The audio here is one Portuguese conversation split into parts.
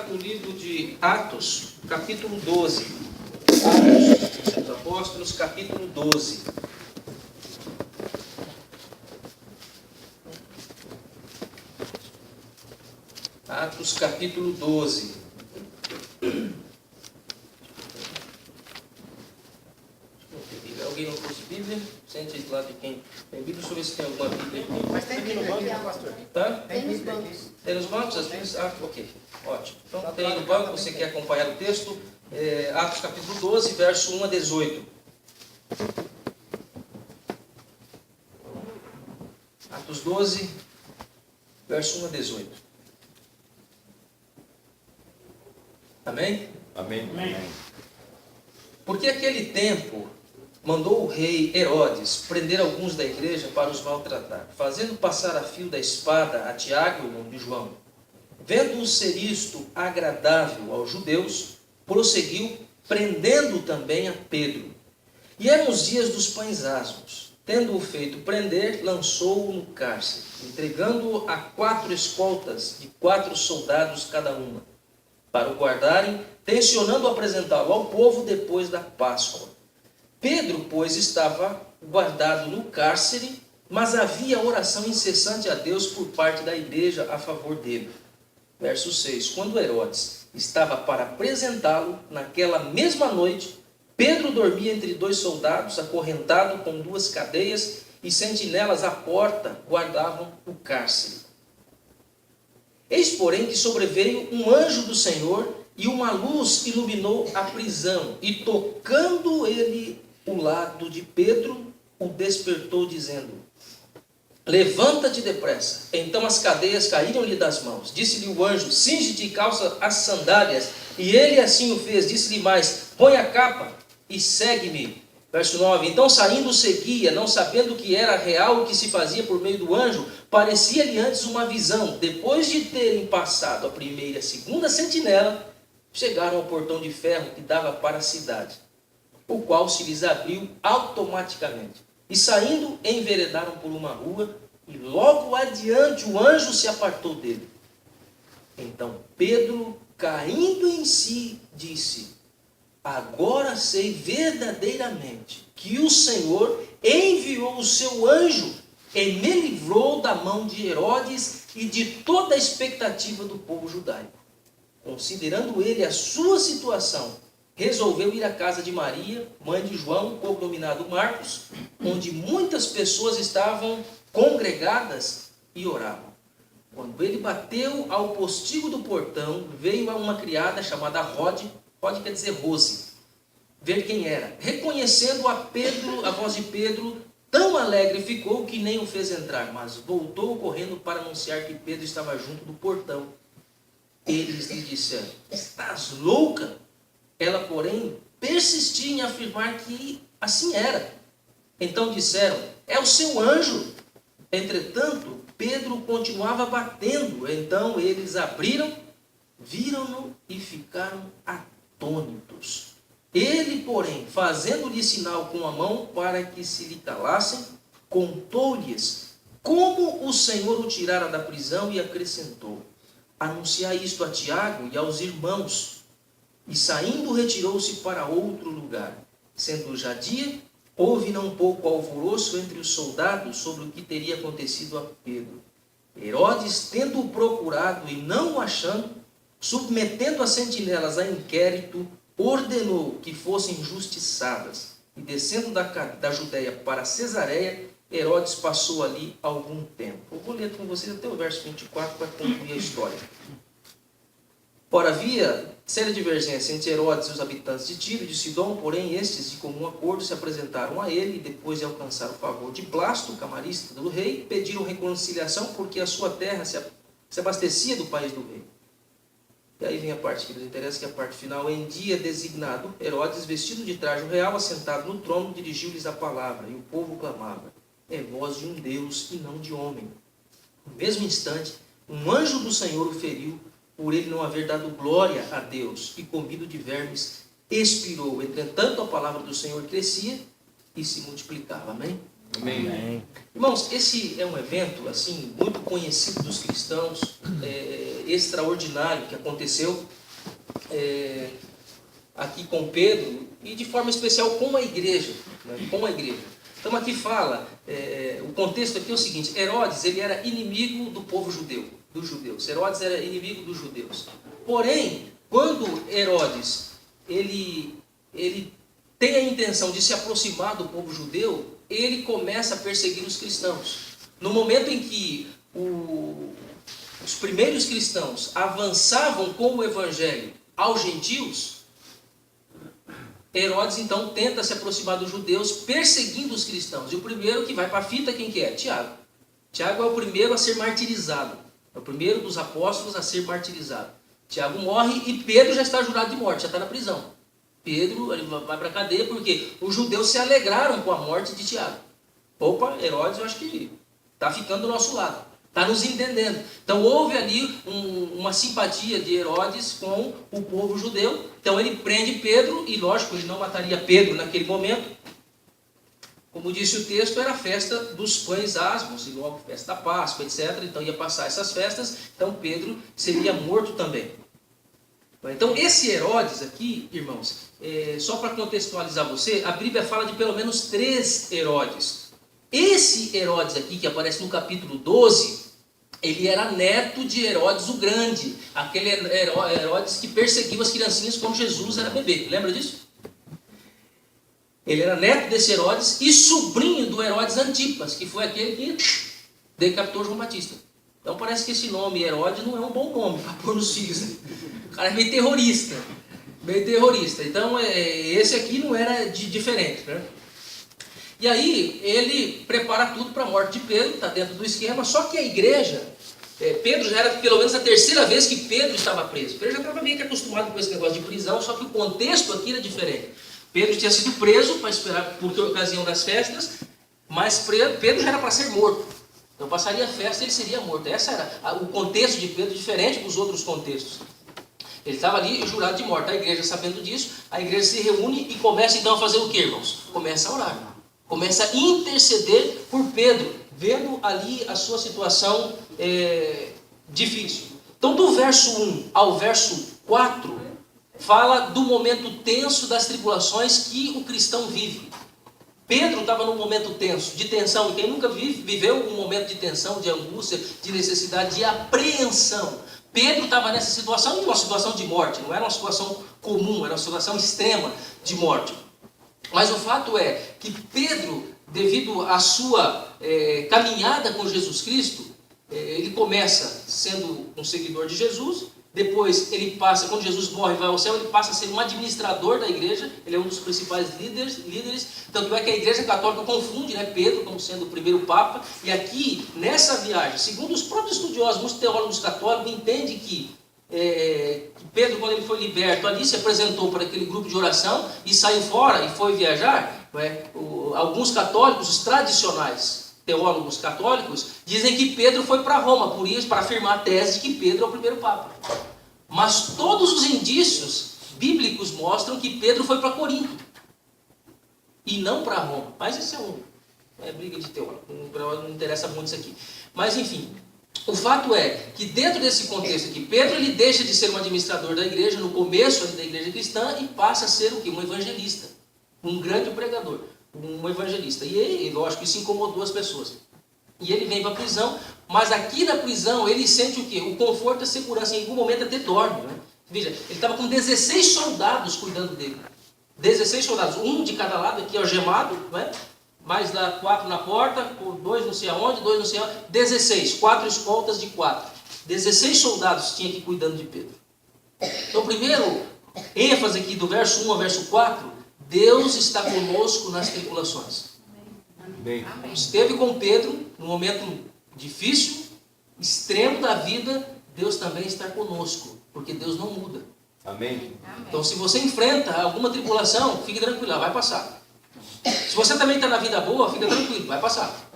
No livro de Atos, capítulo 12. Atos dos Apóstolos, capítulo 12. Atos, capítulo 12. Alguém não trouxe Bíblia? Sente aí do lado de quem tem Bíblia. Deixa eu ver se tem alguma Bíblia aqui. Mas tem Bíblia aqui, pastor? Tá? Tem Bíblia aqui. Tem nos bancos as Bíblias? Ah, ok. Ótimo. Então tem no banco, você quer acompanhar o texto. Atos capítulo 12, verso 1 a 18. Atos 12, verso 1 a 18. Amém? Amém. Porque aquele tempo mandou o rei Herodes prender alguns da igreja para os maltratar, fazendo passar a fio da espada a Tiago, irmão de João. Vendo-o ser isto agradável aos judeus, prosseguiu, prendendo também a Pedro. E eram os dias dos pães asmos. Tendo-o feito prender, lançou-o no cárcere, entregando-o a 4 escoltas de 4 soldados cada uma, para o guardarem, tencionando apresentá-lo ao povo depois da Páscoa. Pedro, pois, estava guardado no cárcere, mas havia oração incessante a Deus por parte da igreja a favor dele. Verso 6. Quando Herodes estava para apresentá-lo, naquela mesma noite, Pedro dormia entre 2 soldados, acorrentado com 2 cadeias, e sentinelas à porta guardavam o cárcere. Eis, porém, que sobreveio um anjo do Senhor, e uma luz iluminou a prisão, e tocando ele o lado de Pedro, o despertou, dizendo: levanta-te depressa. Então as cadeias caíram-lhe das mãos. Disse-lhe o anjo: cinge-te e calça as sandálias. E ele assim o fez. Disse-lhe mais: põe a capa e segue-me. Verso 9. Então saindo seguia, não sabendo que era real o que se fazia por meio do anjo. Parecia-lhe antes uma visão. Depois de terem passado a primeira e a segunda sentinela, chegaram ao portão de ferro que dava para a cidade, o qual se lhes abriu automaticamente. E saindo, enveredaram por uma rua, e logo adiante o anjo se apartou dele. Então Pedro, caindo em si, disse: agora sei verdadeiramente que o Senhor enviou o seu anjo e me livrou da mão de Herodes e de toda a expectativa do povo judaico. Considerando ele a sua situação, resolveu ir à casa de Maria, mãe de João, cognominado Marcos, onde muitas pessoas estavam congregadas e oravam. Quando ele bateu ao postigo do portão, veio uma criada chamada Rode quer dizer Rose, ver quem era. Reconhecendo a voz de Pedro, tão alegre ficou que nem o fez entrar, mas voltou correndo para anunciar que Pedro estava junto do portão. Eles lhe disseram: estás louca? Ela, porém, persistia em afirmar que assim era. Então disseram: é o seu anjo. Entretanto, Pedro continuava batendo. Então eles abriram, viram-no e ficaram atônitos. Ele, porém, fazendo-lhe sinal com a mão para que se lhe calassem, contou-lhes como o Senhor o tirara da prisão e acrescentou: anunciai isto a Tiago e aos irmãos. E saindo, retirou-se para outro lugar. Sendo já dia, houve não pouco alvoroço entre os soldados sobre o que teria acontecido a Pedro. Herodes, tendo-o procurado e não o achando, submetendo as sentinelas a inquérito, ordenou que fossem justiçadas. E descendo da Judéia para Cesareia, Herodes passou ali algum tempo. Eu vou ler com vocês até o verso 24 para concluir a história. Ora, havia séria divergência entre Herodes e os habitantes de Tiro e de Sidom, porém estes, de comum acordo, se apresentaram a ele, e depois de alcançar o favor de Blasto, camarista do rei, pediram reconciliação, porque a sua terra se abastecia do país do rei. E aí vem a parte que nos interessa, que é a parte final. Em dia designado, Herodes, vestido de traje real, assentado no trono, dirigiu-lhes a palavra, e o povo clamava: é voz de um Deus e não de homem. No mesmo instante, um anjo do Senhor o feriu, por ele não haver dado glória a Deus, e comido de vermes, expirou. Entretanto, a palavra do Senhor crescia e se multiplicava. Amém? Amém. Irmãos, esse é um evento assim muito conhecido dos cristãos. extraordinário que aconteceu aqui com Pedro e de forma especial com a igreja, né? Com a igreja. Então aqui fala, o contexto aqui é o seguinte: Herodes, ele era inimigo do povo judeu, dos judeus. Herodes era inimigo dos judeus. Porém, quando Herodes ele tem a intenção de se aproximar do povo judeu, ele começa a perseguir os cristãos. No momento em que os primeiros cristãos avançavam com o evangelho aos gentios, Herodes então tenta se aproximar dos judeus perseguindo os cristãos. E o primeiro que vai para a fita, quem que é? Tiago. Tiago é o primeiro a ser martirizado. É o primeiro dos apóstolos a ser martirizado. Tiago morre e Pedro já está jurado de morte, já está na prisão. Pedro ele vai para a cadeia porque os judeus se alegraram com a morte de Tiago. Opa, Herodes eu acho que está ficando do nosso lado, está nos entendendo. Então houve ali uma simpatia de Herodes com o povo judeu. Então ele prende Pedro e lógico, ele não mataria Pedro naquele momento. Como disse o texto, era a festa dos pães asmos, e logo festa da Páscoa, etc. Então ia passar essas festas, então Pedro seria morto também. Então esse Herodes aqui, irmãos, só para contextualizar você, a Bíblia fala de pelo menos 3 Herodes. Esse Herodes aqui, que aparece no capítulo 12, ele era neto de Herodes o Grande, aquele Herodes que perseguiu as criancinhas quando Jesus era bebê. Lembra disso? Ele era neto desse Herodes e sobrinho do Herodes Antipas, que foi aquele que decapitou João Batista. Então parece que esse nome Herodes não é um bom nome para pôr nos filhos. O cara é meio terrorista. Meio terrorista. Então esse aqui não era diferente, né? E aí ele prepara tudo para a morte de Pedro, está dentro do esquema, só que a igreja, Pedro já era pelo menos a 3ª vez que Pedro estava preso. Pedro já estava meio que acostumado com esse negócio de prisão, só que o contexto aqui era diferente. Pedro tinha sido preso para esperar por ocasião das festas, mas Pedro já era para ser morto. Então passaria a festa e ele seria morto. Esse era o contexto de Pedro, diferente dos outros contextos. Ele estava ali jurado de morte. A igreja, sabendo disso, a igreja se reúne e começa então a fazer o que, irmãos? Começa a orar. Começa a interceder por Pedro, vendo ali a sua situação difícil. Então, do verso 1 ao verso 4, fala do momento tenso das tribulações que o cristão vive. Pedro estava num momento tenso, de tensão, e quem nunca viveu um momento de tensão, de angústia, de necessidade, de apreensão. Pedro estava nessa situação, uma situação de morte, não era uma situação comum, era uma situação extrema de morte. Mas o fato é que Pedro, devido à sua caminhada com Jesus Cristo, ele começa sendo um seguidor de Jesus, depois ele passa, quando Jesus morre e vai ao céu, ele passa a ser um administrador da igreja, ele é um dos principais líderes, tanto é que a igreja católica confunde, né, Pedro como sendo o primeiro papa, e aqui, nessa viagem, segundo os próprios estudiosos, muitos teólogos católicos, entendem que Pedro, quando ele foi liberto, ali se apresentou para aquele grupo de oração e saiu fora e foi viajar. Alguns católicos, os tradicionais teólogos católicos, dizem que Pedro foi para Roma, por isso, para afirmar a tese de que Pedro é o primeiro papa. Mas todos os indícios bíblicos mostram que Pedro foi para Corinto e não para Roma. Mas isso é briga de teólogo, não interessa muito isso aqui. Mas enfim, o fato é que dentro desse contexto aqui, Pedro ele deixa de ser um administrador da igreja, no começo da igreja cristã, e passa a ser o quê? Um evangelista, um grande pregador, um evangelista. E ele, lógico, isso incomodou as pessoas. E ele vem para a prisão, mas aqui na prisão ele sente o quê? O conforto e a segurança, em algum momento até dorme. Né? Veja, ele estava com 16 soldados cuidando dele. 16 soldados, um de cada lado, aqui algemado, né? Mais lá 4 na porta, 2 não sei aonde, 2 não sei aonde, 16, 4 escoltas de 4. 16 soldados tinha aqui cuidando de Pedro. Então, primeiro ênfase aqui do verso 1 ao verso 4, Deus está conosco nas tribulações. Amém. Esteve com Pedro no momento difícil, extremo da vida, Deus também está conosco, porque Deus não muda. Amém. Então, se você enfrenta alguma tribulação, fique tranquilo, vai passar. Se você também está na vida boa, fica tranquilo, vai passar.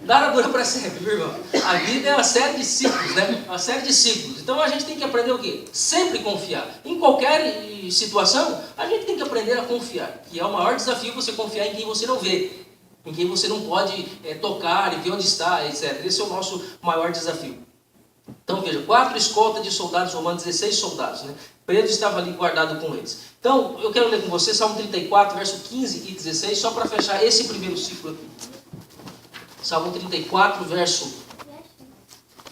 Nada dura para sempre, meu irmão. A vida é uma série de ciclos, né? Uma série de ciclos. Então a gente tem que aprender o quê? Sempre confiar. Em qualquer situação, a gente tem que aprender a confiar. Que é o maior desafio, você confiar em quem você não vê. Em quem você não pode tocar e ver onde está, etc. Esse é o nosso maior desafio. Então veja, 4 escoltas de soldados romanos, 16 soldados, né? Pedro estava ali guardado com eles. Então, eu quero ler com você Salmo 34, verso 15 e 16, só para fechar esse primeiro ciclo aqui. Salmo 34, verso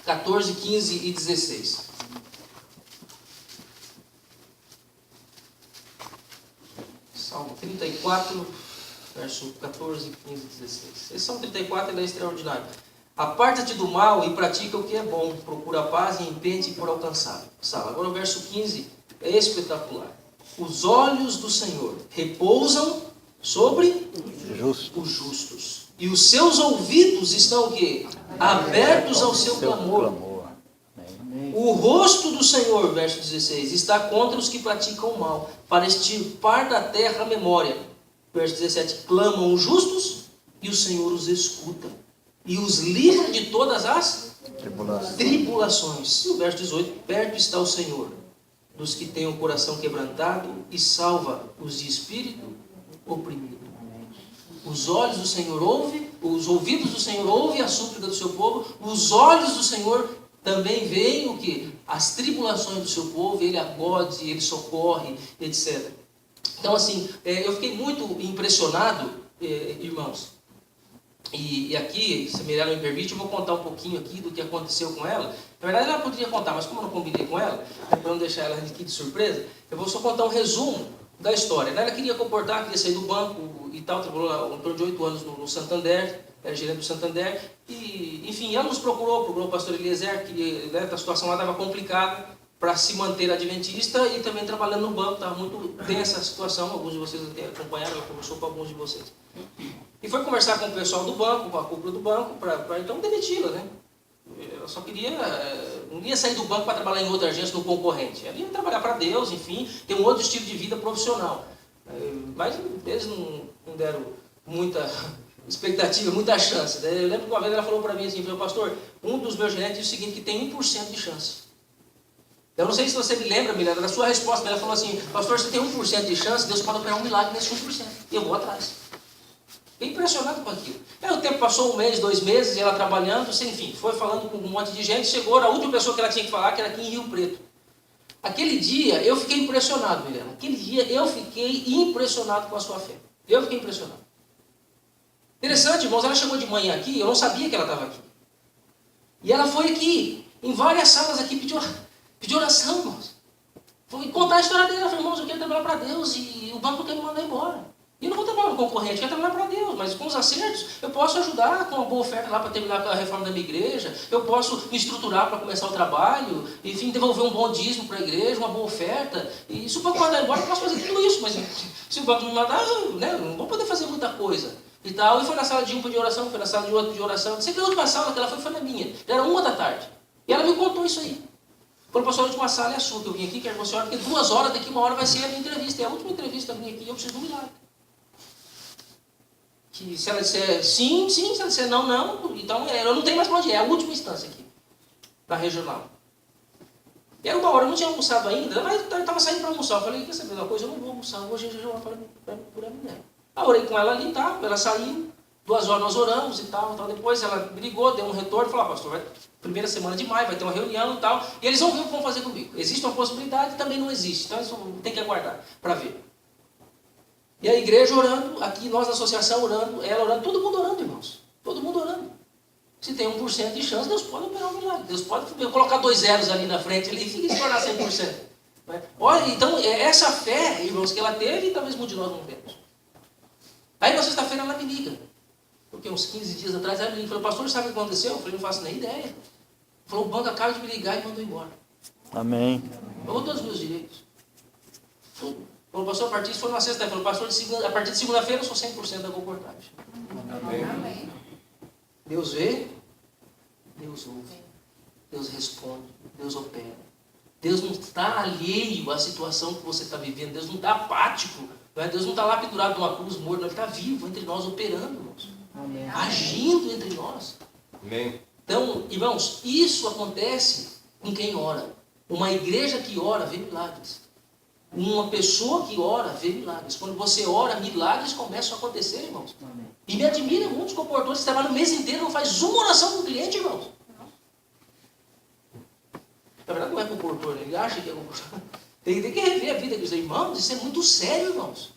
14, 15 e 16. Salmo 34, verso 14, 15 e 16. Esse Salmo 34 ele é extraordinário. Aparta-te do mal e pratica o que é bom. Procura a paz e empenhe-te por alcançá-la. Agora o verso 15 é espetacular. Os olhos do Senhor repousam sobre os justos. E os seus ouvidos estão o quê? Abertos ao seu clamor. O rosto do Senhor, verso 16, está contra os que praticam o mal, para extirpar da terra a memória. Verso 17, clamam os justos e o Senhor os escuta. E os livra de todas as tribulações. E o verso 18, perto está o Senhor, dos que têm o coração quebrantado e salva os de espírito oprimido. Os olhos do Senhor ouvem, os ouvidos do Senhor ouvem a súplica do seu povo, os olhos do Senhor também veem o que? As tribulações do seu povo, ele acode, ele socorre, etc. Então assim, eu fiquei muito impressionado, irmãos. E aqui, se a Mirella me permite, eu vou contar um pouquinho aqui do que aconteceu com ela. Na verdade, ela poderia contar, mas como eu não combinei com ela, para não deixar ela aqui de surpresa, eu vou só contar um resumo da história. Ela queria comportar, queria sair do banco e tal, trabalhou em torno de 8 anos no Santander, era gerente do Santander, e, enfim, ela nos procurou o pastor Eliezer, que a situação lá estava complicada para se manter adventista e também trabalhando no banco, estava muito tensa a situação, alguns de vocês até acompanharam, ela conversou com alguns de vocês. E foi conversar com o pessoal do banco, com a cúpula do banco, para então demiti-la, né? Ela só queria, não ia sair do banco para trabalhar em outra agência no concorrente. Ela ia trabalhar para Deus, enfim, ter um outro estilo de vida profissional. Mas eles não deram muita expectativa, muita chance. Eu lembro que uma vez ela falou para mim assim, pastor, um dos meus gerentes diz o seguinte, que tem 1% de chance. Eu não sei se você me lembra, Milena, da sua resposta, ela falou assim, pastor, você tem 1% de chance, Deus pode operar um milagre nesse 1%. Eu vou atrás. Fiquei impressionado com aquilo. Aí o tempo passou 1 mês, 2 meses, e ela trabalhando, enfim, foi falando com um monte de gente, chegou a última pessoa que ela tinha que falar, que era aqui em Rio Preto. Aquele dia eu fiquei impressionado, Milena. Aquele dia eu fiquei impressionado com a sua fé. Eu fiquei impressionado. Interessante, irmãos, ela chegou de manhã aqui, eu não sabia que ela estava aqui. E ela foi aqui, em várias salas aqui, pediu oração, irmãos. Foi contar a história dela. Ela falou, irmãos, eu quero trabalhar para Deus e o banco quer me mandar embora. E eu não vou trabalhar no concorrente, eu quero trabalhar para Deus, mas com os acertos eu posso ajudar com uma boa oferta lá para terminar a reforma da minha igreja, eu posso me estruturar para começar o trabalho, enfim, devolver um bom dízimo para a igreja, uma boa oferta, e se o banco mandar embora eu posso fazer tudo isso, mas se o banco me mandar, né, não vou poder fazer muita coisa. E tal, e foi na sala de um de oração, foi na sala de outro de oração, sempre a última sala que ela foi na minha, já era 1 da tarde, e ela me contou isso aí. Falou, pastor, a última sala é a sua, que eu vim aqui, quero que você ore, porque 2 horas, daqui 1 hora vai ser a minha entrevista, é a última entrevista minha aqui, eu preciso de um milagre. Que se ela disser sim, sim, se ela disser não, não, então eu não tenho mais para onde ir, é a última instância aqui, da regional. E era 1 hora, eu não tinha almoçado ainda, mas eu estava saindo para almoçar, eu falei, quer saber uma coisa, eu não vou almoçar, eu vou jejuar por a mulher. Aí orei com ela ali e tal, ela saiu, 2 horas nós oramos e tal, depois ela me ligou, deu um retorno, falou, pastor, primeira semana de maio, vai ter uma reunião e tal, e eles vão ver o que vão fazer comigo. Existe uma possibilidade, também não existe, então eles têm que aguardar para ver. E a igreja orando, aqui nós na associação orando, ela orando, todo mundo orando, irmãos. Todo mundo orando. Se tem 1% de chance, Deus pode operar um milagre. Deus pode colocar 2 zeros ali na frente ali, e se tornar 100%. Olha, então, essa fé, irmãos, que ela teve, talvez muitos de nós não temos. Aí na sexta-feira ela me liga. Porque uns 15 dias atrás ela me liga. Falou, pastor, sabe o que aconteceu? Eu falei, não faço nem ideia. Falou, o banco acaba de me ligar e mandou embora. Amém. Pagou todos os meus direitos. Falou, pastor, a partir foi uma sexta-feira. Falou, pastor, a partir de segunda-feira eu sou 100% da comportagem. Amém. Deus vê, Deus ouve, Deus responde, Deus opera. Deus não está alheio à situação que você está vivendo, Deus não está apático, não é? Deus não está lá pendurado numa cruz morto, Ele está vivo entre nós, operando, irmãos. Amém. Agindo entre nós. Amém. Então, irmãos, isso acontece com quem ora. Uma igreja que ora vê milagres. Uma pessoa que ora vê milagres. Quando você ora, milagres começam a acontecer, irmãos. Amém. E me admira muitos comportadores que trabalham o mês inteiro, não faz uma oração com o cliente, irmãos. Na verdade, não é comportor, ele acha que é comportor. Tem que rever a vida dos irmãos, isso é muito sério, irmãos.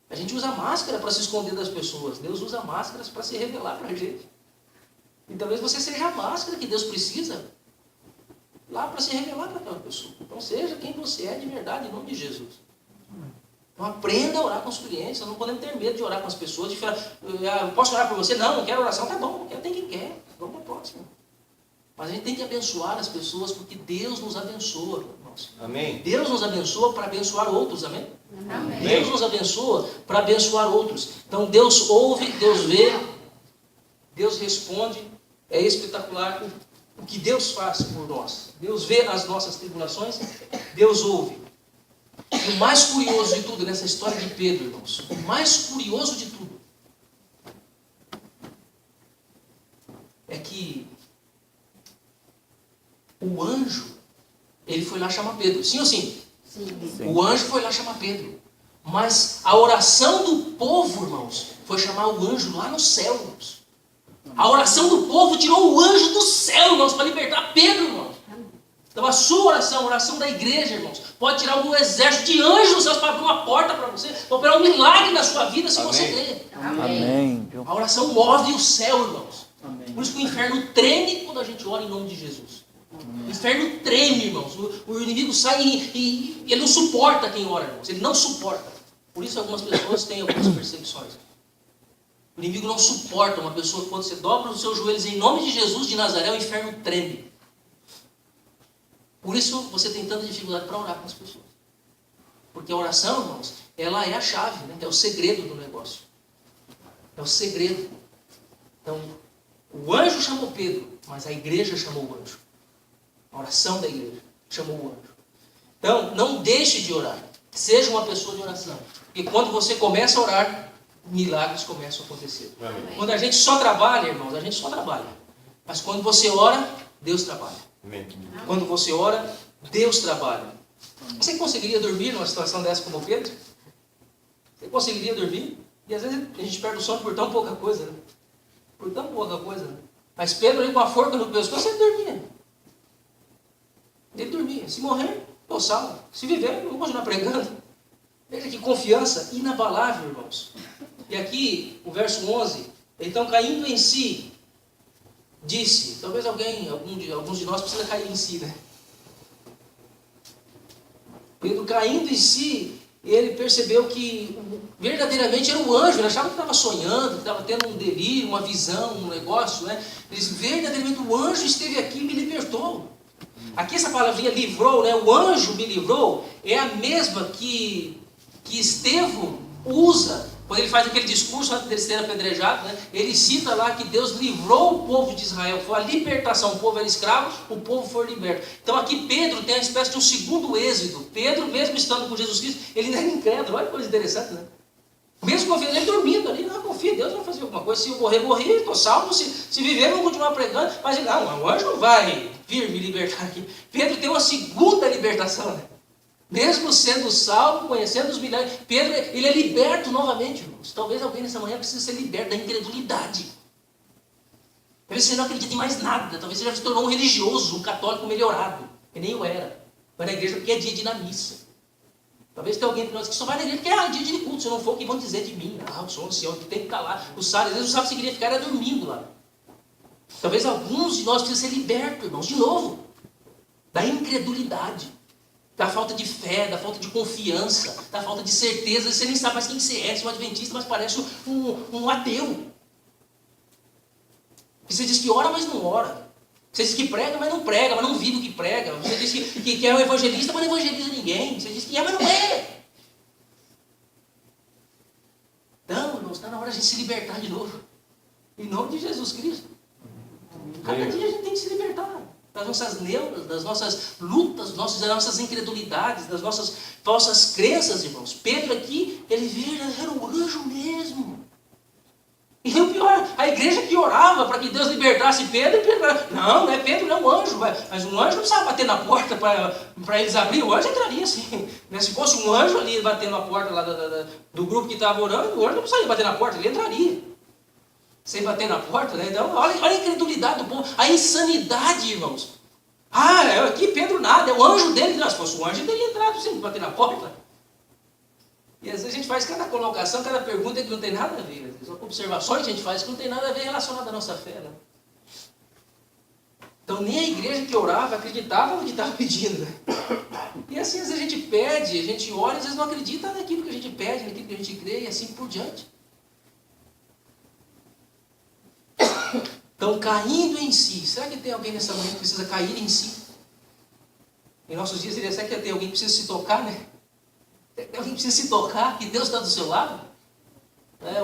A gente usa máscara para se esconder das pessoas. Deus usa máscaras para se revelar para a gente. E talvez você seja a máscara que Deus precisa lá para se revelar para aquela pessoa. Então seja quem você é de verdade, em nome de Jesus. Então aprenda a orar com os clientes. Nós não podemos ter medo de orar com as pessoas. De falar, eu posso orar por você? Não quero oração. Tá bom, tem quem quer. Vamos para a próxima. Mas a gente tem que abençoar as pessoas porque Deus nos abençoa, irmãos. Amém. Deus nos abençoa para abençoar outros, amém? Amém. Deus nos abençoa para abençoar outros. Então Deus ouve, Deus vê, Deus responde. É espetacular o que Deus faz por nós. Deus vê as nossas tribulações, Deus ouve. E o mais curioso de tudo nessa história de Pedro, irmãos, o mais curioso de tudo é que o anjo, ele foi lá chamar Pedro. Sim ou sim? Sim. O anjo foi lá chamar Pedro. Mas a oração do povo, irmãos, foi chamar o anjo lá no céu, irmãos. A oração do povo tirou o anjo do céu, irmãos, para libertar Pedro, irmãos. Então a sua oração, a oração da igreja, irmãos, pode tirar um exército de anjos dos céus para abrir uma porta para você, para operar um milagre na sua vida se você crer. Amém. A oração move o céu, irmãos. Amém. Por isso que o inferno treme quando a gente ora em nome de Jesus. O inferno treme, irmãos. O inimigo sai e ele não suporta quem ora, irmãos. Ele não suporta. Por isso algumas pessoas têm algumas perseguições. O inimigo não suporta uma pessoa que quando você dobra os seus joelhos em nome de Jesus de Nazaré, o inferno treme. Por isso você tem tanta dificuldade para orar com as pessoas. Porque a oração, irmãos, ela é a chave, né? É o segredo do negócio. É o segredo. Então, o anjo chamou Pedro, mas a igreja chamou o anjo. A oração da igreja chamou o anjo. Então, não deixe de orar. Seja uma pessoa de oração. Porque quando você começa a orar, milagres começam a acontecer. Amém. Quando a gente só trabalha, irmãos, a gente só trabalha. Mas quando você ora, Deus trabalha. Amém. Quando você ora, Deus trabalha. Você conseguiria dormir numa situação dessa como Pedro? Você conseguiria dormir? E às vezes a gente perde o sono por tão pouca coisa, né? Por tão pouca coisa, né? Mas Pedro aí com a forca no pescoço, ele dormia. Ele dormia. Se morrer, eu salvo. Se viver, eu vou continuar pregando. Veja que confiança inabalável, irmãos. E aqui, o verso 11, então caindo em si, disse, talvez alguns de nós precisa cair em si, né? Pedro caindo em si, ele percebeu que verdadeiramente era o anjo. Ele achava que estava sonhando, que estava tendo um delírio, uma visão, um negócio, né? Ele disse, verdadeiramente o anjo esteve aqui e me libertou. Aqui essa palavrinha livrou, né? O anjo me livrou, é a mesma que Estevão usa quando ele faz aquele discurso antes de ser apedrejado, né? Ele cita lá que Deus livrou o povo de Israel, foi a libertação. O povo era escravo, o povo foi liberto. Então aqui Pedro tem uma espécie de um segundo êxodo. Pedro, mesmo estando com Jesus Cristo, ele não era incrédulo. Olha que coisa interessante, né? Mesmo confiando, ele dormindo ali, não, confia, Deus vai fazer alguma coisa. Se eu morrer, estou salvo. Se viver, eu vou continuar pregando. Mas ele, não, o anjo não vai vir me libertar aqui. Pedro tem uma segunda libertação, né? Mesmo sendo salvo, conhecendo os milagres, Pedro, ele é liberto novamente, irmãos. Talvez alguém nessa manhã precise ser liberto da incredulidade. Talvez você não acredite em mais nada. Talvez você já se tornou um religioso, um católico melhorado. Que nem eu era. Vai na igreja porque é dia de ir na missa. Talvez tenha alguém que só vai na igreja porque é dia de culto. Se eu não for, o que vão dizer de mim? Ah, eu sou ancião, que tem que estar lá. O sábado, às vezes o sábado você queria ficar era dormindo lá. Talvez alguns de nós precisem ser libertos, irmãos, de novo. Da incredulidade. Da falta de fé, da falta de confiança, da falta de certeza. Você nem sabe mais quem você é, se é um adventista, mas parece um ateu. Você diz que ora, mas não ora. Você diz que prega, mas não prega, mas não vive o que prega. Você diz que é um evangelista, mas não evangeliza ninguém. Você diz que é, mas não é. Então, irmãos, está na hora de a gente se libertar de novo. Em nome de Jesus Cristo. Cada dia a gente tem que se libertar das nossas neuras, das nossas lutas, das nossas incredulidades, das nossas falsas crenças, irmãos. Pedro aqui, ele era o anjo mesmo. E o pior, a igreja que orava para que Deus libertasse Pedro, não é Pedro, não é um anjo. Mas um anjo não precisava bater na porta para eles abrirem. O anjo entraria assim. Se fosse um anjo ali batendo na porta lá do grupo que estava orando, o anjo não precisaria bater na porta, ele entraria. Sem bater na porta, né? Então, olha a incredulidade do povo, a insanidade, irmãos. Aqui Pedro nada, é o anjo dele. Se fosse o anjo, ele teria entrado, sempre bater na porta. E às vezes a gente faz cada colocação, cada pergunta que não tem nada a ver. São observações que a gente faz que não tem nada a ver relacionado à nossa fé. Né? Então nem a igreja que orava acreditava no que estava pedindo. Né? E assim às vezes a gente pede, a gente ora, às vezes não acredita naquilo que a gente pede, naquilo que a gente crê e assim por diante. Então caindo em si, será que tem alguém nessa manhã que precisa cair em si? Em nossos dias, será que tem alguém que precisa se tocar, né? Tem alguém que precisa se tocar, que Deus está do seu lado?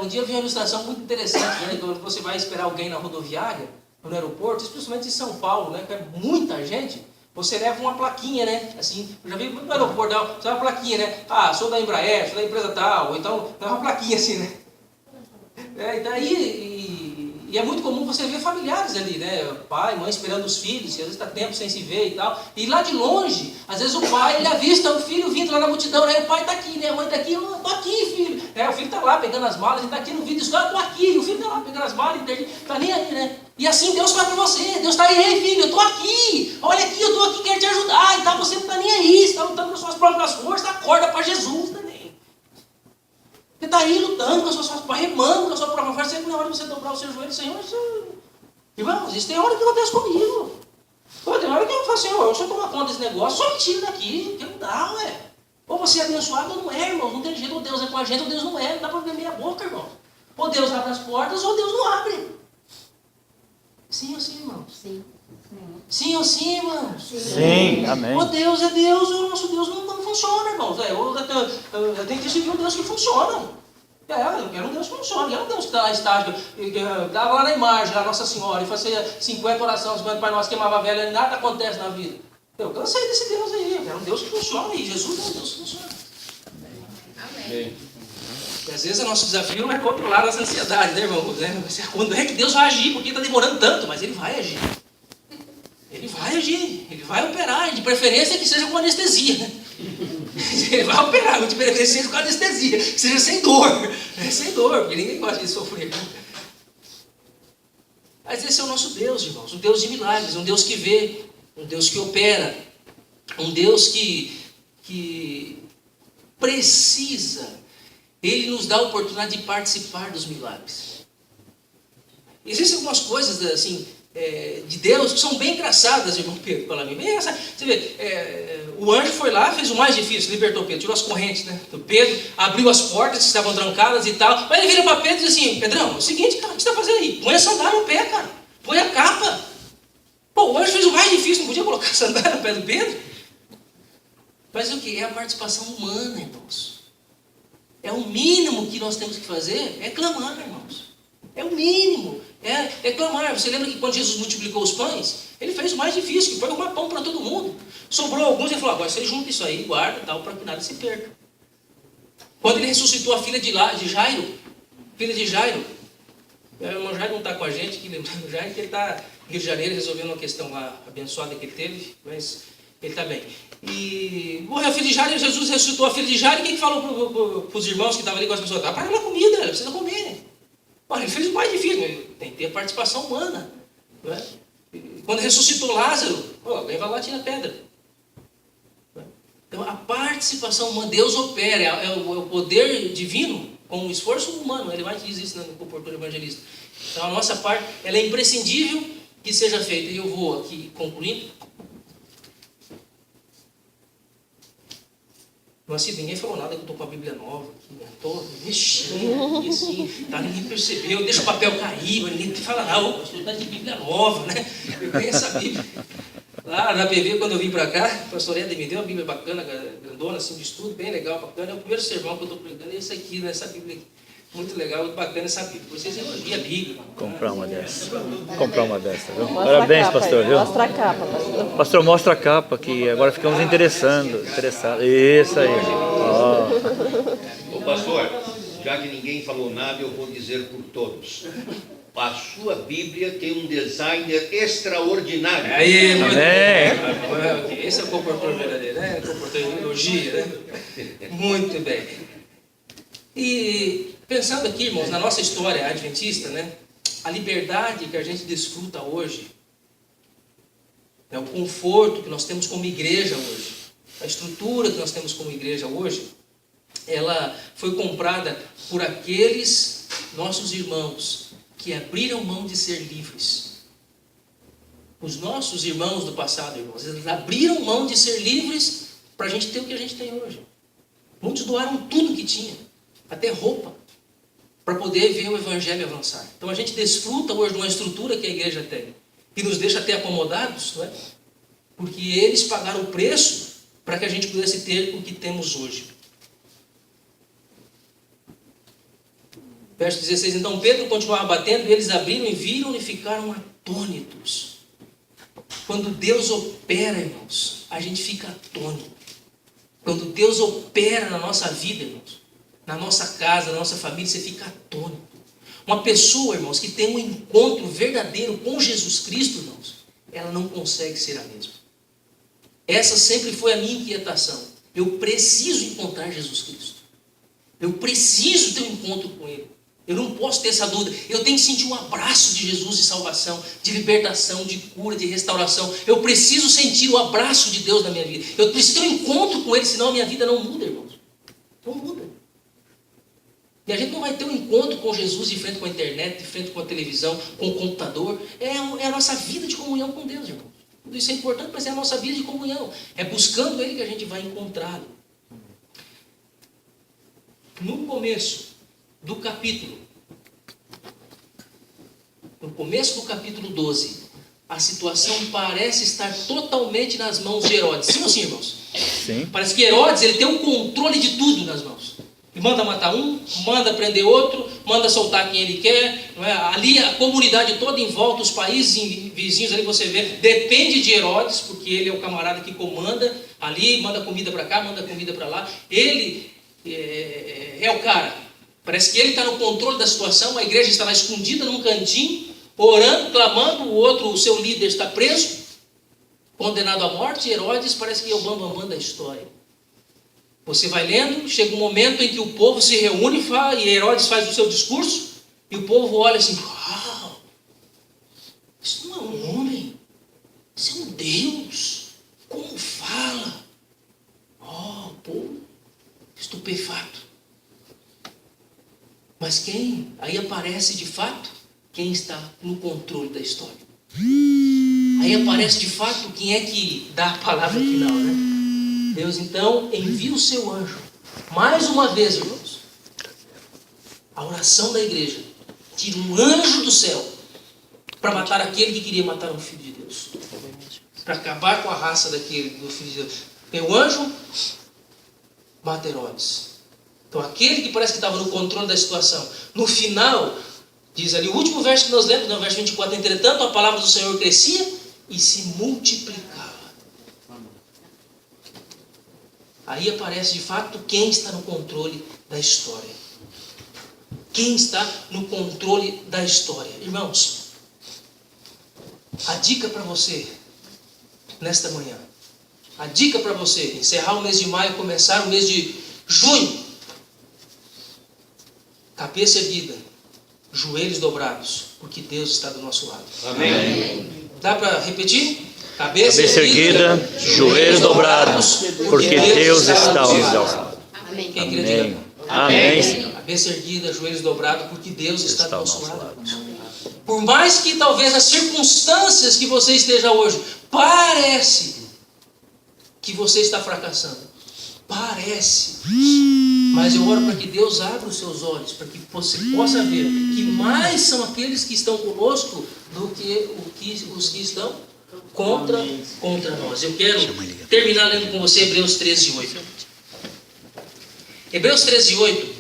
Um dia eu vi uma ilustração muito interessante, né? Quando você vai esperar alguém na rodoviária, no aeroporto, especialmente em São Paulo, né? Que é muita gente, você leva uma plaquinha, né? Assim, eu já vi no aeroporto, você leva uma plaquinha, né? Sou da Embraer, sou da empresa tal, ou então leva uma plaquinha assim, né? E é muito comum você ver familiares ali, né? Pai, mãe esperando os filhos, que às vezes está tempo sem se ver e tal. E lá de longe, às vezes o pai, ele avista o filho vindo lá na multidão, né? O pai está aqui, né? A mãe está aqui, eu estou aqui, filho. O filho está lá pegando as malas, ele está aqui no vídeo, eu estou aqui. E o filho está lá pegando as malas, está nem aí, né? E assim Deus fala para você, Deus está aí, ei filho, eu estou aqui. Olha aqui, eu estou aqui, quero te ajudar. E tal, você não está nem aí, você está lutando com as suas próprias forças, acorda para Jesus também. Você está aí lutando com as suas forças, remando com a sua própria força, sempre na hora de você dobrar o seu joelho, Senhor, irmãos, isso tem hora que acontece comigo. Tem hora que eu falo, Senhor, eu só tomar conta desse negócio, só me tira daqui, que não dá, ué. Ou você é abençoado ou não é, irmão, não tem jeito, ou Deus é com a gente ou Deus não é, não dá para ver meia boca, irmão. Ou Deus abre as portas ou Deus não abre. Sim ou sim, irmão? Sim. Sim ou sim, irmão? Sim, amém. Ou Deus é Deus, o nosso Deus não funciona, irmãos. Eu tenho que seguir um Deus que funciona. Eu quero um Deus que funciona, eu quero um Deus que está lá estágio, que estava lá na imagem, lá Nossa Senhora, e fazia 50 orações, 50 Pai Nosso, queimava a velha, e nada acontece na vida. Eu cansei desse Deus aí, eu quero um Deus que funciona, e Jesus é um Deus que funciona. Amém. E às vezes o nosso desafio não é controlar a nossa ansiedade, né, irmão? Quando é que Deus vai agir? Porque está demorando tanto, mas Ele vai agir. Ele vai agir, Ele vai operar, de preferência que seja com anestesia, né? Ele vai operar, de preferência com anestesia, que seja sem dor, sem dor, porque ninguém gosta de sofrer. Mas esse é o nosso Deus, irmãos, um Deus de milagres, um Deus que vê, um Deus que opera, um Deus que precisa, Ele nos dá a oportunidade de participar dos milagres. Existem algumas coisas assim, de Deus que são bem engraçadas, irmão Pedro, para mim. Bem engraçado. Você vê, o anjo foi lá, fez o mais difícil, libertou Pedro, tirou as correntes, né? Do Pedro, abriu as portas que estavam trancadas e tal. Mas ele vira para Pedro e diz assim: Pedrão, é o seguinte, cara, o que você está fazendo aí? Põe a sandália no pé, cara. Põe a capa. Pô, o anjo fez o mais difícil, não podia colocar a sandália no pé do Pedro? Mas o que? É a participação humana, irmãos. É o mínimo que nós temos que fazer, é clamar, irmãos. É o mínimo. É clamar. Você lembra que quando Jesus multiplicou os pães, Ele fez o mais difícil, que foi arrumar pão para todo mundo. Sobrou alguns, Ele falou: agora você junta isso aí, guarda, tal, para que nada se perca. Quando Ele ressuscitou a filha de Jairo, o irmão Jairo não está com a gente, que lembrando o Jairo, que ele está no Rio de Janeiro resolvendo uma questão lá abençoada que ele teve, mas ele está bem. E morreu a filha de Jairo, Jesus ressuscitou a filha de Jairo, e quem falou para os irmãos que estavam ali com as pessoas? Para a comida, precisa comer. Olha, ele fez o mais difícil, tem que ter a participação humana. Não é? Quando ressuscitou Lázaro, alguém vai lá e tira a pedra. Então a participação humana, Deus opera, é o poder divino com o esforço humano. Ele vai dizer isso no comportamento evangelista. Então a nossa parte, ela é imprescindível que seja feita. E eu vou aqui concluindo. Ninguém falou nada que eu estou com a Bíblia nova aqui, né? Estou mexendo aqui assim, tá? Ninguém percebeu, deixa o papel cair, mas ninguém fala nada, o pastor está de Bíblia nova, né? Eu ganhei essa Bíblia. Lá na PV, quando eu vim para cá, o pastor Éder me deu uma Bíblia bacana, grandona, assim, de estudo, bem legal, bacana. É o primeiro sermão que eu estou pregando, é esse aqui, né? Essa Bíblia aqui. Muito legal, muito bacana essa Bíblia. Vocês elogiam a Bíblia. Comprar uma dessa. Comprar uma dessa, viu? Parabéns, pastor, viu? Mostra a capa, pastor. Pastor, mostra a capa, que agora ficamos interessados. Isso aí. Ô pastor, já que ninguém falou nada, eu vou dizer por todos. A sua Bíblia tem um designer extraordinário. Aí, Amém. esse é o comportamento verdadeiro, né? O comportamento elogia, né? Muito bem. E pensando aqui, irmãos, na nossa história adventista, né? A liberdade que a gente desfruta hoje O conforto que nós temos como igreja hoje, a estrutura que nós temos como igreja hoje, ela foi comprada por aqueles nossos irmãos que abriram mão de ser livres. Os nossos irmãos do passado, irmãos, eles abriram mão de ser livres para a gente ter o que a gente tem hoje. Muitos doaram tudo que tinha, até roupa, para poder ver o evangelho avançar. Então a gente desfruta hoje de uma estrutura que a igreja tem, que nos deixa até acomodados, não é? Porque eles pagaram o preço para que a gente pudesse ter o que temos hoje. Verso 16, então Pedro continuava batendo, e eles abriram e viram e ficaram atônitos. Quando Deus opera, irmãos, a gente fica atônito. Quando Deus opera na nossa vida, irmãos, na nossa casa, na nossa família, você fica atônito. Uma pessoa, irmãos, que tem um encontro verdadeiro com Jesus Cristo, irmãos, ela não consegue ser a mesma. Essa sempre foi a minha inquietação. Eu preciso encontrar Jesus Cristo. Eu preciso ter um encontro com Ele. Eu não posso ter essa dúvida. Eu tenho que sentir um abraço de Jesus de salvação, de libertação, de cura, de restauração. Eu preciso sentir o abraço de Deus na minha vida. Eu preciso ter um encontro com Ele, senão a minha vida não muda, irmãos. Não muda. E a gente não vai ter um encontro com Jesus de frente com a internet, de frente com a televisão, com o computador. É a nossa vida de comunhão com Deus, irmãos. Tudo isso é importante, mas é a nossa vida de comunhão. É buscando Ele que a gente vai encontrá-lo. No começo do capítulo, no começo do capítulo 12, a situação parece estar totalmente nas mãos de Herodes. Sim ou sim, irmãos? Sim. Parece que Herodes ele tem o controle de tudo nas mãos. Ele manda matar um, manda prender outro, manda soltar quem ele quer. Não é? Ali a comunidade toda em volta, os países vizinhos ali você vê, depende de Herodes, porque ele é o camarada que comanda ali, manda comida para cá, manda comida para lá. Ele é o cara. Parece que ele está no controle da situação, a igreja está lá escondida num cantinho, orando, clamando, o seu líder está preso, condenado à morte, e Herodes parece que é o bambambam da história. Você vai lendo, chega um momento em que o povo se reúne e Herodes faz o seu discurso, e o povo olha assim, uau, isso não é um homem, isso é um Deus, como fala? O povo estupefato. Mas aí aparece de fato quem está no controle da história. Aí aparece de fato quem é que dá a palavra final, né? Deus então envia o seu anjo. Mais uma vez, irmãos, a oração da igreja tira um anjo do céu para matar aquele que queria matar um filho de Deus, para acabar com a raça do filho de Deus. Tem o anjo, mata Herodes. Então aquele que parece que estava no controle da situação, no final, diz ali o último verso que nós lemos, no verso 24, entretanto a palavra do Senhor crescia e se multiplicava. Aí aparece de fato quem está no controle da história. Quem está no controle da história. Irmãos, a dica para você, nesta manhã, a dica para você, encerrar o mês de maio, começar o mês de junho, cabeça erguida, joelhos dobrados, porque Deus está do nosso lado. Amém. Dá para repetir? Cabeça erguida, joelhos dobrados, porque Deus está ao nosso lado. Amém. Quem crê, diga Amém. Amém, Senhor. cabeça erguida, joelhos dobrados, porque Deus está do nosso lado. Por mais que talvez as circunstâncias que você esteja hoje, parece que você está fracassando. Parece. Mas eu oro para que Deus abra os seus olhos, para que você possa ver que mais são aqueles que estão conosco do que os que estão contra nós. Eu quero terminar lendo com você Hebreus 13:8. Hebreus 13:8.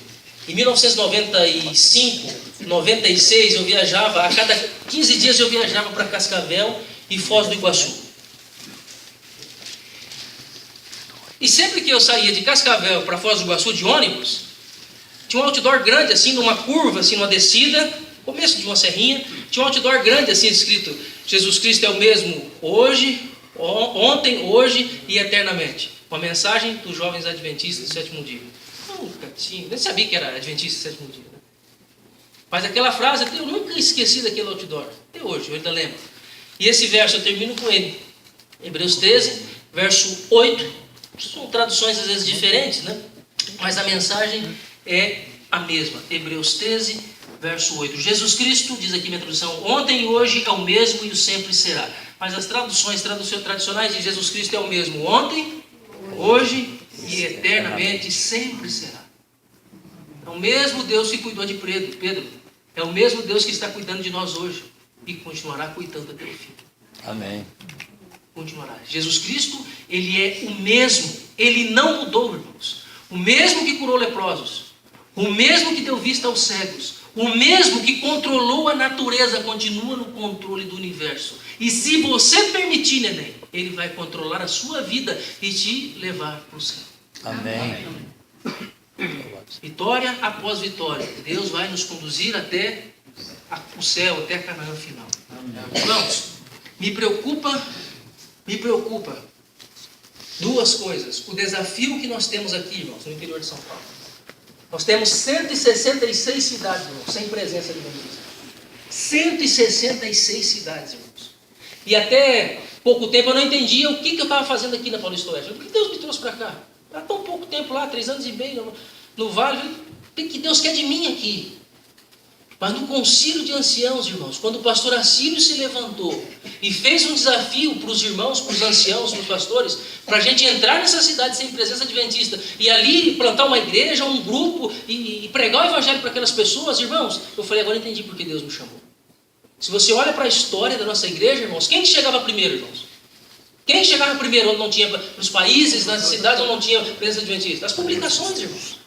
Em 1995, 96, eu viajava, a cada 15 dias eu viajava para Cascavel e Foz do Iguaçu. E sempre que eu saía de Cascavel para Foz do Iguaçu de ônibus, tinha um outdoor grande assim, numa curva, assim, numa descida, começo de uma serrinha, tinha um outdoor grande assim, escrito: Jesus Cristo é o mesmo hoje, ontem, hoje e eternamente. Uma mensagem dos jovens adventistas do sétimo dia. Nem sabia que era adventista do sétimo dia, né? Mas aquela frase, eu nunca esqueci daquele outdoor. Até hoje, eu ainda lembro. E esse verso eu termino com ele. Hebreus 13, verso 8. São traduções às vezes diferentes, né? Mas a mensagem é a mesma. Hebreus 13, verso 8. Jesus Cristo, diz aqui minha tradução, ontem e hoje é o mesmo e o sempre será. Mas as traduções tradicionais de Jesus Cristo é o mesmo ontem, hoje e eternamente sempre será. É o mesmo Deus que cuidou de Pedro. É o mesmo Deus que está cuidando de nós hoje e continuará cuidando até o fim. Amém. Continuará. Jesus Cristo, Ele é o mesmo. Ele não mudou, irmãos. O mesmo que curou leprosos. O mesmo que deu vista aos cegos. O mesmo que controlou a natureza continua no controle do universo. E se você permitir, neném, Ele vai controlar a sua vida e te levar para o céu. Amém. Vitória após vitória. Deus vai nos conduzir até o céu, até a Canaã final. Irmãos, me preocupa duas coisas. O desafio que nós temos aqui, irmãos, no interior de São Paulo. Nós temos 166 cidades, irmãos, sem presença de evangelismo. 166 cidades, irmãos. E até pouco tempo eu não entendia o que eu estava fazendo aqui na Paulista Oeste. Por que Deus me trouxe para cá? Há tão pouco tempo lá, 3 anos e meio no Vale. O que Deus quer de mim aqui? Mas no concílio de anciãos, irmãos, quando o pastor Assírio se levantou e fez um desafio para os irmãos, para os anciãos, para os pastores, para a gente entrar nessa cidade sem presença adventista e ali plantar uma igreja, um grupo e pregar o evangelho para aquelas pessoas, irmãos, eu falei, agora eu entendi porque Deus me chamou. Se você olha para a história da nossa igreja, irmãos, quem que chegava primeiro, irmãos? Quem chegava primeiro onde não tinha, nos países, nas cidades onde não tinha presença adventista? As publicações, irmãos.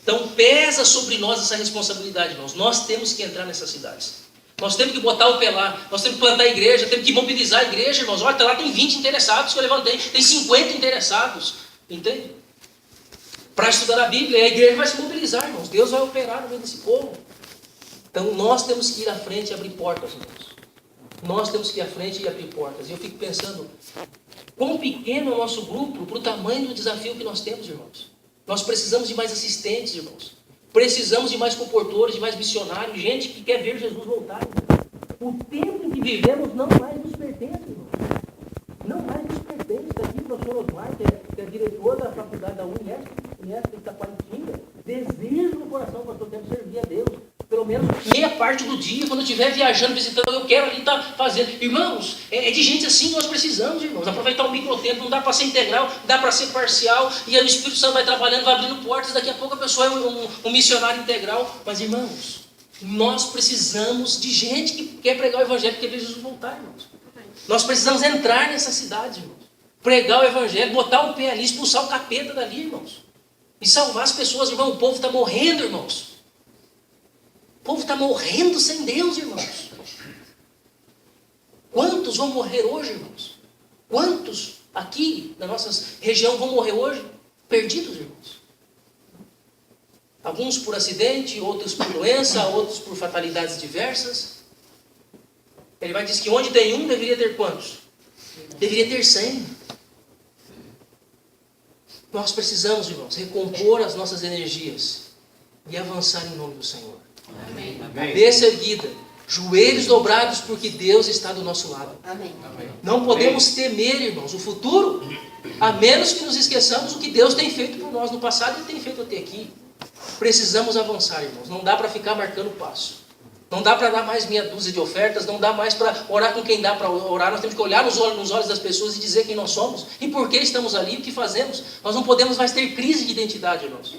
Então pesa sobre nós essa responsabilidade, irmãos. Nós temos que entrar nessas cidades. Nós temos que botar o pé lá. Nós temos que plantar a igreja, temos que mobilizar a igreja, irmãos. Olha, lá tem 20 interessados que eu levantei, tem 50 interessados. Entende? Para estudar a Bíblia, a igreja vai se mobilizar, irmãos. Deus vai operar no meio desse povo. Então nós temos que ir à frente e abrir portas, irmãos. Nós temos que ir à frente e abrir portas. E eu fico pensando, quão pequeno é o nosso grupo para o tamanho do desafio que nós temos, irmãos. Nós precisamos de mais assistentes, irmãos. Precisamos de mais comportores, de mais missionários, gente que quer ver Jesus voltar. Irmãos. O tempo em que vivemos não mais nos pertence, irmãos. Não mais nos pertence. Daqui o professor Osmar, que é diretor da faculdade da Unesp, de Itaquaritinga, desejo no coração, pastor, quero servir a Deus. Pelo menos meia parte do dia, quando eu estiver viajando, visitando, eu quero ali estar fazendo. Irmãos, é de gente assim que nós precisamos, irmãos. Aproveitar o microtempo, não dá para ser integral, dá para ser parcial, e aí o Espírito Santo vai trabalhando, vai abrindo portas, daqui a pouco a pessoa é um missionário integral. Mas, irmãos, nós precisamos de gente que quer pregar o Evangelho, que quer ver Jesus voltar, irmãos. Nós precisamos entrar nessa cidade, irmãos. Pregar o Evangelho, botar o pé ali, expulsar o capeta dali, irmãos. E salvar as pessoas, irmão. O povo está morrendo, irmãos. O povo está morrendo sem Deus, irmãos. Quantos vão morrer hoje, irmãos? Quantos aqui na nossa região vão morrer hoje? Perdidos, irmãos. Alguns por acidente, outros por doença, outros por fatalidades diversas. Ele vai dizer que onde tem um, deveria ter quantos? Deveria ter 100. Nós precisamos, irmãos, recompor as nossas energias e avançar em nome do Senhor. Amém. Cabeça erguida, joelhos dobrados, porque Deus está do nosso lado. Amém. Não podemos temer, irmãos, o futuro, a menos que nos esqueçamos o que Deus tem feito por nós no passado e tem feito até aqui. Precisamos avançar, irmãos. Não dá para ficar marcando passo. Não dá para dar mais meia dúzia de ofertas, não dá mais para orar com quem dá para orar. Nós temos que olhar nos olhos das pessoas e dizer quem nós somos e por que estamos ali, o que fazemos. Nós não podemos mais ter crise de identidade, irmãos.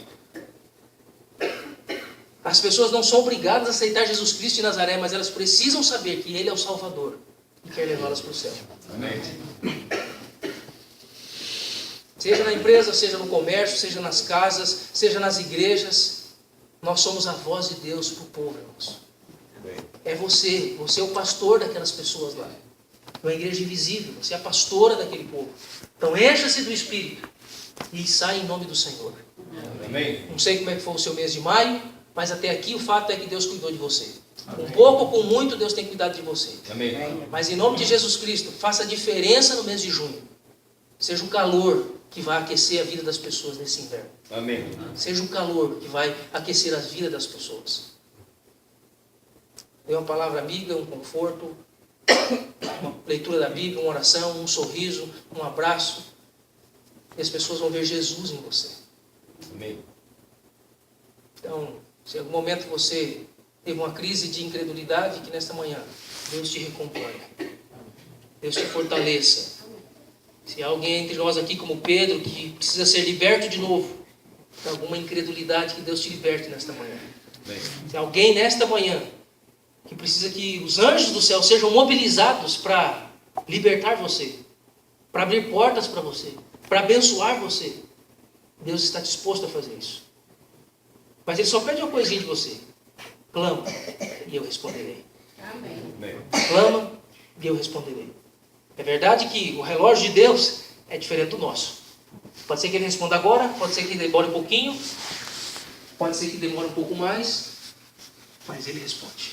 As pessoas não são obrigadas a aceitar Jesus Cristo de Nazaré, mas elas precisam saber que Ele é o Salvador e quer levá-las para o céu. Amém. Seja na empresa, seja no comércio, seja nas casas, seja nas igrejas, nós somos a voz de Deus para o povo, irmãos. É você é o pastor daquelas pessoas lá. Uma igreja invisível, você é a pastora daquele povo. Então encha-se do Espírito e sai em nome do Senhor. Amém. Não sei como é que foi o seu mês de maio, mas até aqui o fato é que Deus cuidou de você. Com pouco ou com muito, Deus tem cuidado de você. Amém. Mas em nome de Jesus Cristo, faça a diferença no mês de junho. Seja um calor que vai aquecer a vida das pessoas nesse inverno. Amém. Seja um calor que vai aquecer a vida das pessoas. Dê uma palavra amiga, um conforto. uma leitura da Bíblia, uma oração, um sorriso, um abraço. E as pessoas vão ver Jesus em você. Amém. Então, se em algum momento você teve uma crise de incredulidade, que nesta manhã Deus te recomponha. Deus te fortaleça. Se há alguém entre nós aqui como Pedro que precisa ser liberto de novo de alguma incredulidade, que Deus te liberte nesta manhã. Amém. Se há alguém nesta manhã que precisa que os anjos do céu sejam mobilizados para libertar você, para abrir portas para você, para abençoar você, Deus está disposto a fazer isso. Mas Ele só pede uma coisinha de você: clama e eu responderei. Amém. Clama e eu responderei. É verdade que o relógio de Deus é diferente do nosso. Pode ser que Ele responda agora, pode ser que demore um pouquinho, pode ser que demore um pouco mais, mas Ele responde.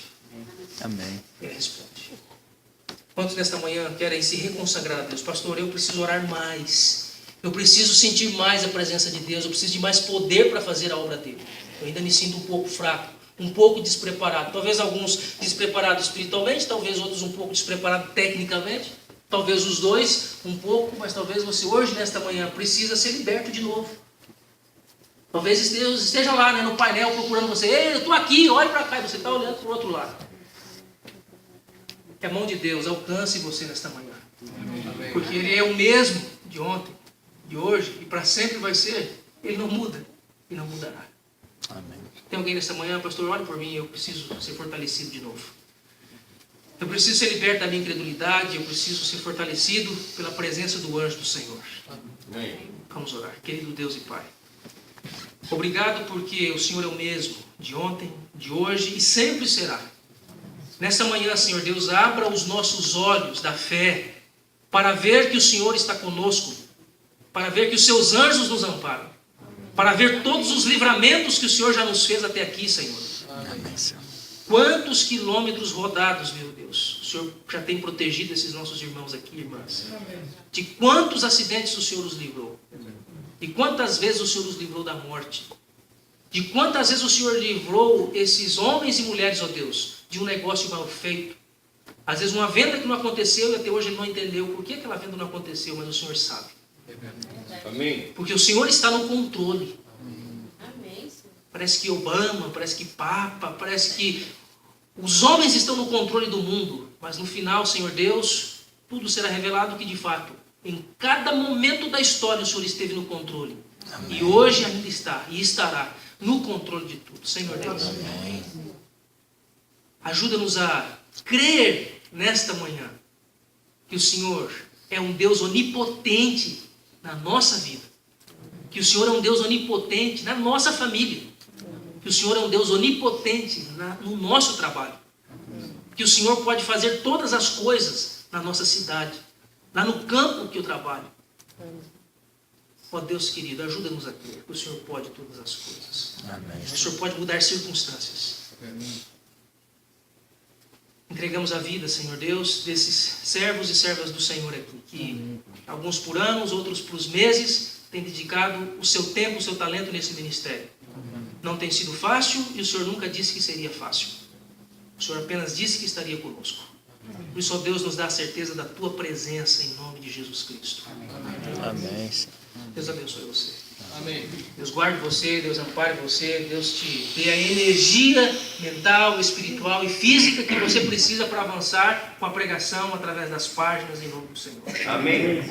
Amém. Ele responde. Quantos nesta manhã querem se reconsagrar a Deus? Pastor, eu preciso orar mais. Eu preciso sentir mais a presença de Deus. Eu preciso de mais poder para fazer a obra dele. Eu ainda me sinto um pouco fraco, um pouco despreparado. Talvez alguns despreparados espiritualmente, talvez outros um pouco despreparados tecnicamente. Talvez os dois um pouco, mas talvez você hoje, nesta manhã, precisa ser liberto de novo. Talvez Deus esteja lá, né, no painel procurando você. Ei, eu estou aqui, olhe para cá. E você está olhando para o outro lado. Que a mão de Deus alcance você nesta manhã. Amém. Porque Ele é o mesmo de ontem, de hoje e para sempre vai ser. Ele não muda e não mudará. Amém. Tem alguém nesta manhã, pastor, olhe por mim, eu preciso ser fortalecido de novo. Eu preciso ser liberto da minha incredulidade, eu preciso ser fortalecido pela presença do anjo do Senhor. Amém. Vamos orar. Querido Deus e Pai, obrigado porque o Senhor é o mesmo de ontem, de hoje e sempre será. Nesta manhã, Senhor Deus, abra os nossos olhos da fé para ver que o Senhor está conosco, para ver que os seus anjos nos amparam, para ver todos os livramentos que o Senhor já nos fez até aqui, Senhor. Amém, Senhor. Quantos quilômetros rodados, meu Deus, o Senhor já tem protegido esses nossos irmãos aqui, irmãs. De quantos acidentes o Senhor os livrou. De quantas vezes o Senhor os livrou da morte. De quantas vezes o Senhor livrou esses homens e mulheres, ó Deus, de um negócio mal feito. Às vezes uma venda que não aconteceu e até hoje ele não entendeu por que aquela venda não aconteceu, mas o Senhor sabe. Amém. Porque o Senhor está no controle. Amém. Parece que Obama, parece que Papa, parece que os homens estão no controle do mundo. Mas no final, Senhor Deus, tudo será revelado que de fato, em cada momento da história o Senhor esteve no controle. Amém. E hoje ainda está e estará no controle de tudo. Senhor Deus. Amém. Ajuda-nos a crer nesta manhã que o Senhor é um Deus onipotente na nossa vida. Que o Senhor é um Deus onipotente na nossa família. Que o Senhor é um Deus onipotente no nosso trabalho. Que o Senhor pode fazer todas as coisas na nossa cidade, lá no campo que eu trabalho. Ó Deus querido, ajuda-nos a crer que o Senhor pode todas as coisas. Amém. O Senhor pode mudar circunstâncias. Entregamos a vida, Senhor Deus, desses servos e servas do Senhor aqui, que alguns por anos, outros por meses, têm dedicado o seu tempo, o seu talento nesse ministério. Não tem sido fácil e o Senhor nunca disse que seria fácil. O Senhor apenas disse que estaria conosco. Por isso, ó Deus, nos dá a certeza da Tua presença em nome de Jesus Cristo. Amém. Deus abençoe você. Amém. Deus guarde você, Deus ampare você, Deus te dê a energia mental, espiritual e física que você precisa para avançar com a pregação através das páginas em nome do Senhor. Amém.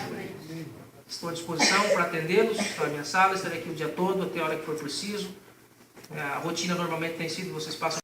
Estou à disposição para atendê-los na minha sala, estarei aqui o dia todo, até a hora que for preciso. A rotina normalmente tem sido, vocês passam